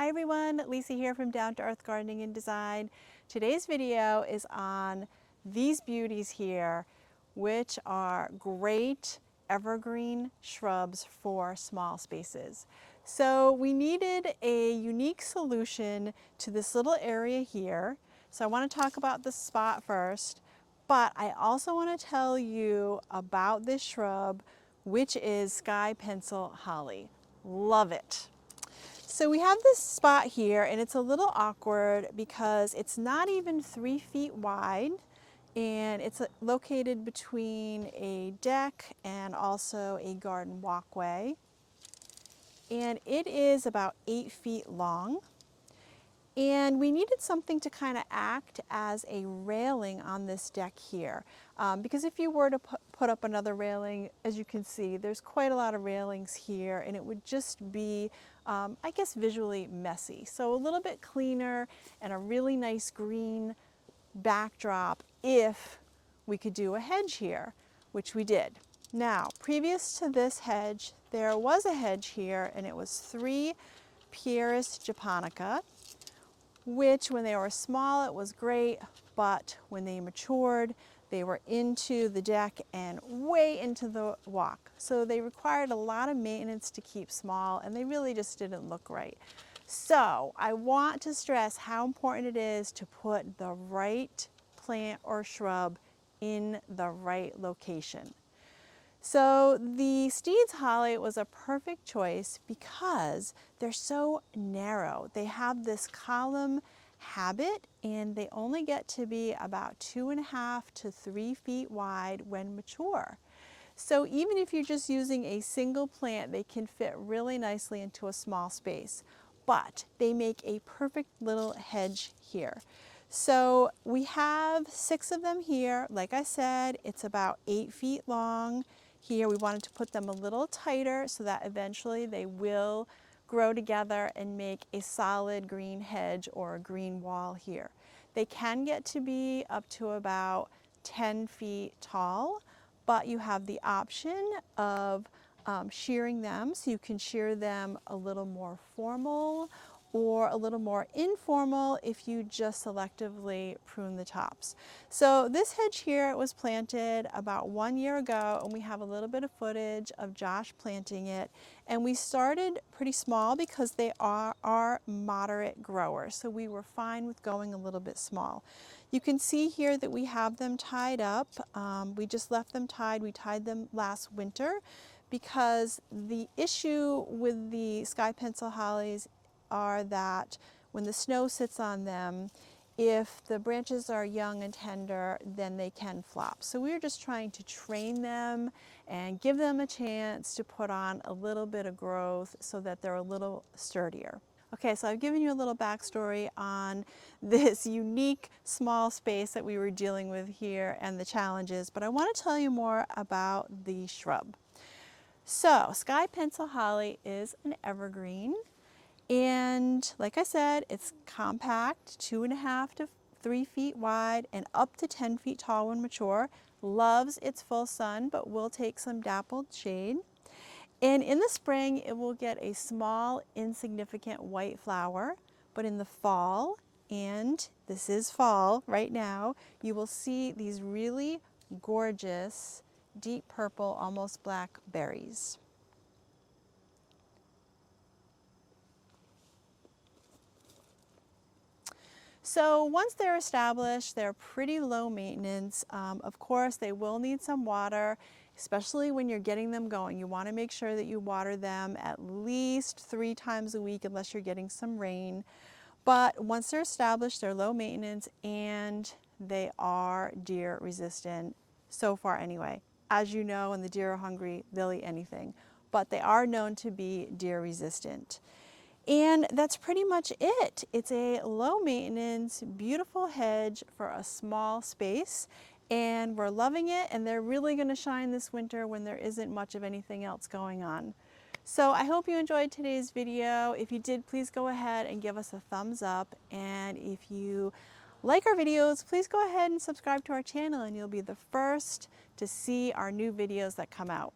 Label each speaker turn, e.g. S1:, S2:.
S1: Hi everyone, Lisa here from Down to Earth Gardening and Design. Today's video is on these beauties here, which are great evergreen shrubs for small spaces. So we needed a unique solution to this little area here. So I want to talk about the spot first, but I also want to tell you about this shrub, which is sky pencil holly. Love it. So we have this spot here and it's a little awkward because it's not even 3 feet wide and it's located between a deck and also a garden walkway. And it is about 8 feet long. And we needed something to kind of act as a railing on this deck here. Because if you were to put up another railing, as you can see, there's quite a lot of railings here and it would just be, I guess, visually messy. So a little bit cleaner and a really nice green backdrop if we could do a hedge here, which we did. Now, previous to this hedge, there was a hedge here and it was 3 Pieris japonica, which when they were small, it was great, but when they matured, they were into the deck and way into the walk. So they required a lot of maintenance to keep small and they really just didn't look right. So I want to stress how important it is to put the right plant or shrub in the right location. So the Steed's holly was a perfect choice because they're so narrow. They have this column habit and they only get to be about 2.5 to 3 feet wide when mature. So even if you're just using a single plant, they can fit really nicely into a small space, but they make a perfect little hedge here. So we have 6 of them here. Like I said, it's about 8 feet long. Here we wanted to put them a little tighter so that eventually they will grow together and make a solid green hedge or a green wall here. They can get to be up to about 10 feet tall, but you have the option of shearing them, so you can shear them a little more formal or a little more informal if you just selectively prune the tops. So this hedge here was planted about 1 year ago and we have a little bit of footage of Josh planting it, and we started pretty small because they are moderate growers, so we were fine with going a little bit small. You can see here that we have them tied up. We just left them tied. We tied them last winter because the issue with the sky pencil hollies are that when the snow sits on them, if the branches are young and tender, then they can flop. So we're just trying to train them and give them a chance to put on a little bit of growth so that they're a little sturdier. Okay, so I've given you a little backstory on this unique small space that we were dealing with here and the challenges, but I want to tell you more about the shrub. So sky pencil holly is an evergreen. And like I said, it's compact, 2.5 to 3 feet wide and up to 10 feet tall when mature. Loves its full sun, but will take some dappled shade. And in the spring, it will get a small, insignificant white flower. But in the fall, and this is fall right now, you will see these really gorgeous, deep purple, almost black berries. So once they're established, they're pretty low maintenance. Of course, they will need some water, especially when you're getting them going. You want to make sure that you water them at least 3 times a week unless you're getting some rain. But once they're established, they're low maintenance and they are deer resistant, so far anyway. As you know, when the deer are hungry, they'll eat anything, but they are known to be deer resistant. And that's pretty much it. It's a low maintenance, beautiful hedge for a small space, and we're loving it, and they're really going to shine this winter when there isn't much of anything else going on. So I hope you enjoyed today's video. If you did, please go ahead and give us a thumbs up, and if you like our videos, please go ahead and subscribe to our channel and you'll be the first to see our new videos that come out.